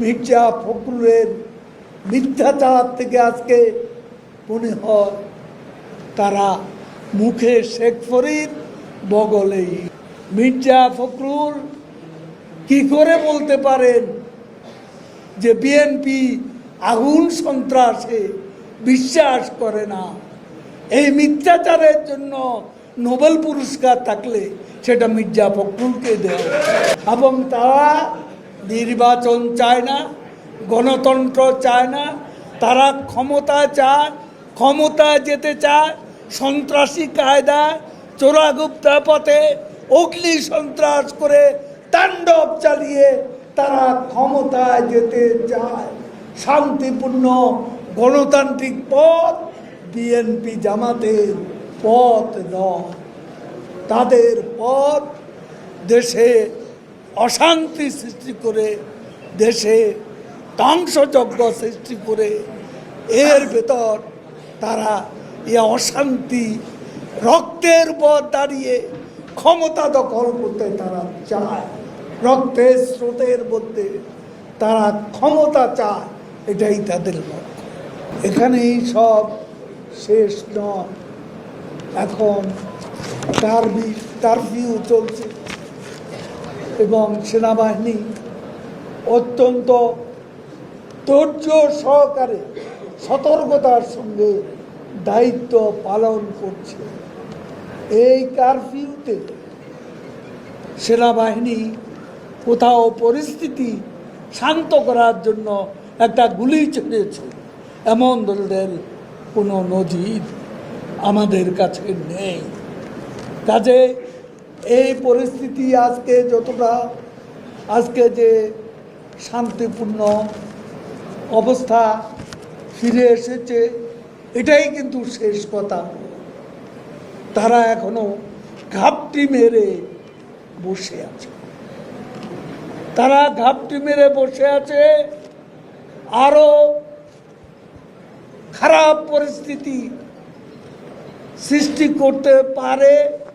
মির্জা ফখরুলের মিথ্যাচার থেকে আজকে মনে হয় তারা মুখে শেখ ফরিদ বগলেই। মির্জা ফখরুল কি করে বলতে পারেন যে বিএনপি আগুন সন্ত্রাসে বিশ্বাস করে না? এই মিথ্যাচারের জন্য নোবেল পুরস্কার থাকলে সেটা মির্জা ফখরুলকে দেওয়া, এবং তারা নির্বাচন চায় না, গণতন্ত্র চায় না, তারা ক্ষমতা চায়, ক্ষমতায় যেতে চায় সন্ত্রাসী কায়দায় চোরাগুপ্তা পথে অগ্নি সন্ত্রাস করে তাণ্ডব চালিয়ে তারা ক্ষমতায় যেতে চায়। শান্তিপূর্ণ গণতান্ত্রিক পথ বিএনপি জামাতের পথ নয়। তাদের পথ দেশে অশান্তি সৃষ্টি করে, দেশে ধ্বংসযজ্ঞ সৃষ্টি করে, এর ভেতর তারা এ অশান্তি রক্তের উপর দাঁড়িয়ে ক্ষমতা দখল করতে তারা চায়। রক্তের স্রোতের মধ্যে তারা ক্ষমতা চায়, এটাই তাদের লক্ষ্য। এখানেই সব শেষ নয়, এখন কারফিউ চলছে এবং সেনাবাহিনী অত্যন্ত ধৈর্য সহকারে সতর্কতার সঙ্গে দায়িত্ব পালন করছে। এই কারফিউতে সেনাবাহিনী কোথাও পরিস্থিতি শান্ত করার জন্য একটা গুলি ছড়িয়েছে, এমন দলের কোনো নজির আমাদের কাছে নেই। কাজে এই পরিস্থিতি আজকে যে শান্তিপূর্ণ অবস্থা ফিরে এসেছে, এটাই কিন্তু শেষ কথা। তারা এখনো ঘাপটি মেরে বসে আছে, আরো খারাপ পরিস্থিতি সৃষ্টি করতে পারে।